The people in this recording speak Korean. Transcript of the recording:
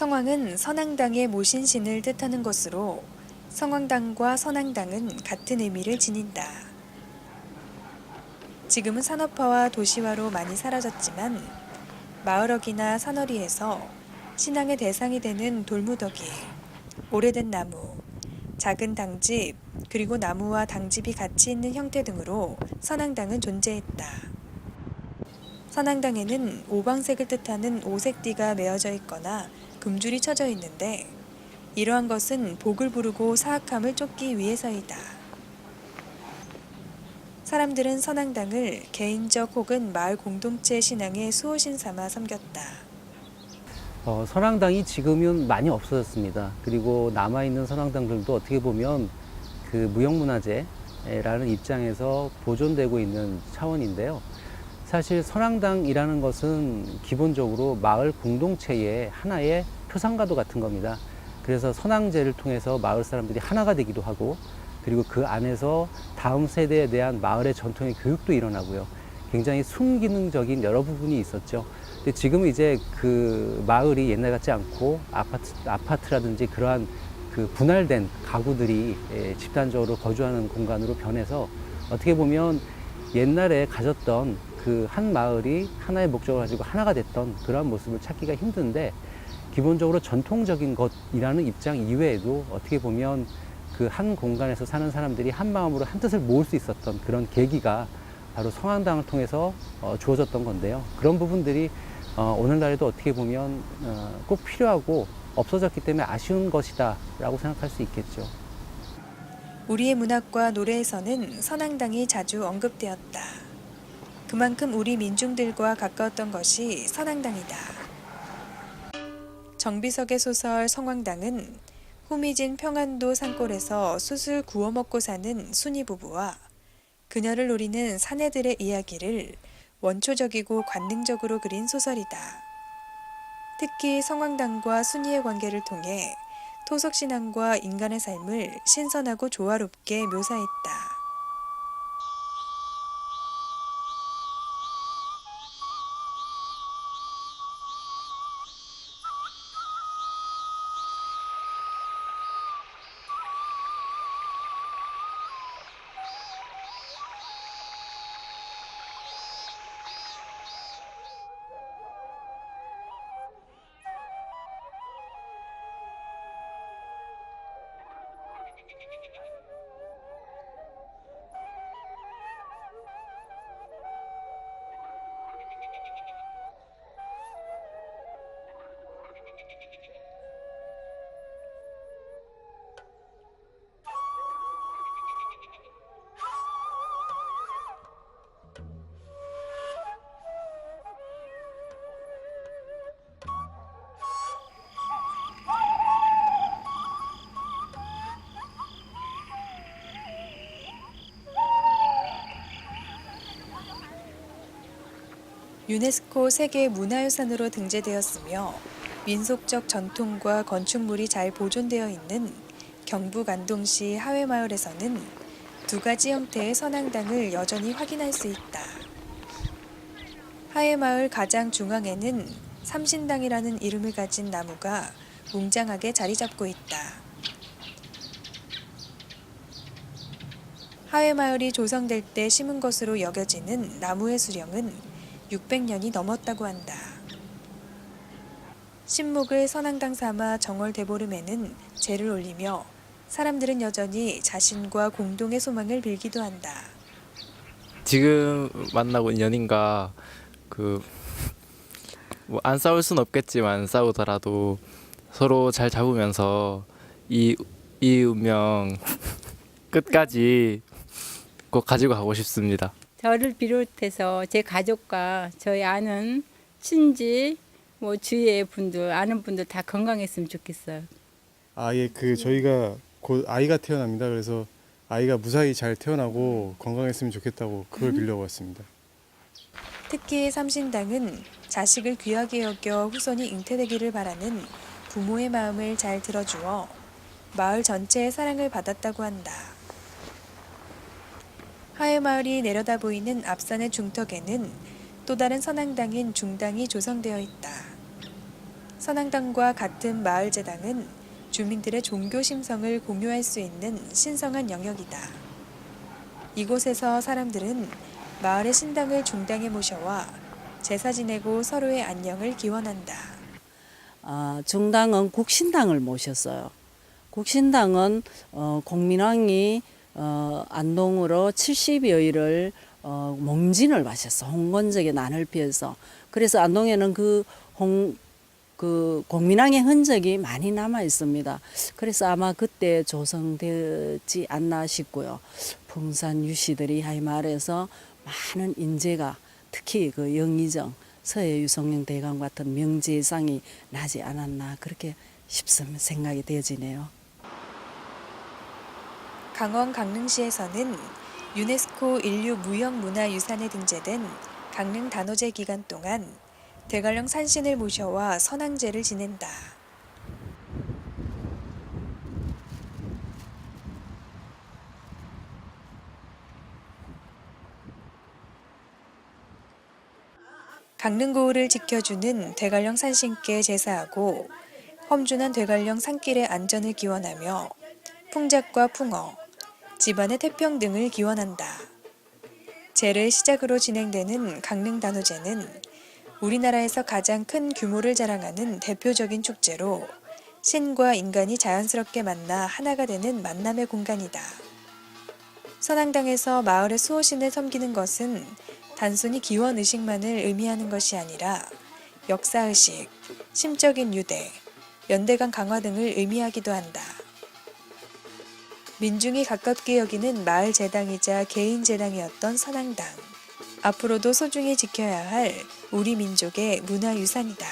성황은 선앙당의 모신신을 뜻하는 것으로 성황당과 선앙당은 같은 의미를 지닌다. 지금은 산업화와 도시화로 많이 사라졌지만 마을어귀나 산허리에서 신앙의 대상이 되는 돌무더기, 오래된 나무, 작은 당집, 그리고 나무와 당집이 같이 있는 형태 등으로 선앙당은 존재했다. 선앙당에는 오방색을 뜻하는 오색띠가 메어져 있거나 금줄이 쳐져 있는데 이러한 것은 복을 부르고 사악함을 쫓기 위해서이다. 사람들은 선앙당을 개인적 혹은 마을 공동체 신앙의 수호신 삼아 섬겼다. 선앙당이 지금은 많이 없어졌습니다. 그리고 남아있는 선앙당들도 어떻게 보면 그 무형문화재라는 입장에서 보존되고 있는 차원인데요. 사실 선앙당이라는 것은 기본적으로 마을 공동체의 하나의 표상과도 같은 겁니다. 그래서 선앙제를 통해서 마을 사람들이 하나가 되기도 하고, 그리고 그 안에서 다음 세대에 대한 마을의 전통의 교육도 일어나고요. 굉장히 순기능적인 여러 부분이 있었죠. 근데 지금은 이제 그 마을이 옛날 같지 않고 아파트라든지 그러한 그 분할된 가구들이 집단적으로 거주하는 공간으로 변해서 어떻게 보면 옛날에 가졌던 그 한 마을이 하나의 목적을 가지고 하나가 됐던 그러한 모습을 찾기가 힘든데, 기본적으로 전통적인 것이라는 입장 이외에도 어떻게 보면 그 한 공간에서 사는 사람들이 한 마음으로 한 뜻을 모을 수 있었던 그런 계기가 바로 성황당을 통해서 주어졌던 건데요. 그런 부분들이 오늘날에도 어떻게 보면 꼭 필요하고 없어졌기 때문에 아쉬운 것이다 라고 생각할 수 있겠죠. 우리의 문학과 노래에서는 선앙당이 자주 언급되었다. 그만큼 우리 민중들과 가까웠던 것이 선앙당이다. 정비석의 소설 성황당은 후미진 평안도 산골에서 숯을 구워 먹고 사는 순이 부부와 그녀를 노리는 사내들의 이야기를 원초적이고 관능적으로 그린 소설이다. 특히 성황당과 순이의 관계를 통해 토속신앙과 인간의 삶을 신선하고 조화롭게 묘사했다. 유네스코 세계문화유산으로 등재되었으며 민속적 전통과 건축물이 잘 보존되어 있는 경북 안동시 하회마을에서는 두 가지 형태의 선앙당을 여전히 확인할 수 있다. 하회마을 가장 중앙에는 삼신당이라는 이름을 가진 나무가 웅장하게 자리 잡고 있다. 하회마을이 조성될 때 심은 것으로 여겨지는 나무의 수령은 600년이 넘었다고 한다. 신목을 선앙당 삼아 정월 대보름에는 제를 올리며 사람들은 여전히 자신과 공동의 소망을 빌기도 한다. 지금 만나고 있는 연인과 뭐 안 싸울 순 없겠지만 싸우더라도 서로 잘 잡으면서 이 운명 끝까지 꼭 가지고 가고 싶습니다. 저를 비롯해서 제 가족과 저희 아는 친지, 뭐 주위의 분들, 아는 분들 다 건강했으면 좋겠어요. 저희가 곧 아이가 태어납니다. 그래서 아이가 무사히 잘 태어나고 건강했으면 좋겠다고 그걸 빌려고 왔습니다. 특히 삼신당은 자식을 귀하게 여겨 후손이 잉태되기를 바라는 부모의 마음을 잘 들어주어 마을 전체의 사랑을 받았다고 한다. 하회마을이 내려다 보이는 앞산의 중턱에는 또 다른 선앙당인 중당이 조성되어 있다. 선앙당과 같은 마을제당은 주민들의 종교 심성을 공유할 수 있는 신성한 영역이다. 이곳에서 사람들은 마을의 신당을 중당에 모셔와 제사 지내고 서로의 안녕을 기원한다. 중당은 국신당을 모셨어요. 국신당은 공민왕이 안동으로 70여일을 몽진을 마셨어. 홍건적의 난을 피해서. 그래서 안동에는 그 공민왕의 흔적이 많이 남아 있습니다. 그래서 아마 그때 조성되지 않나 싶고요. 풍산 유씨들이 하이마을에서 많은 인재가 특히 그 영의정, 서해 유성령 대감 같은 명재상이 나지 않았나 그렇게 싶습니다. 생각이 되어지네요. 강원 강릉시에서는 유네스코 인류 무형문화유산에 등재된 강릉 단오제 기간 동안 대관령 산신을 모셔와 선앙제를 지낸다. 강릉고을을 지켜주는 대관령 산신께 제사하고 험준한 대관령 산길의 안전을 기원하며 풍작과 풍어, 집안의 태평 등을 기원한다. 제를 시작으로 진행되는 강릉 단오제는 우리나라에서 가장 큰 규모를 자랑하는 대표적인 축제로 신과 인간이 자연스럽게 만나 하나가 되는 만남의 공간이다. 선앙당에서 마을의 수호신을 섬기는 것은 단순히 기원의식만을 의미하는 것이 아니라 역사의식, 심적인 유대, 연대감 강화 등을 의미하기도 한다. 민중이 가깝게 여기는 마을 제당이자 개인 제당이었던 선앙당. 앞으로도 소중히 지켜야 할 우리 민족의 문화유산이다.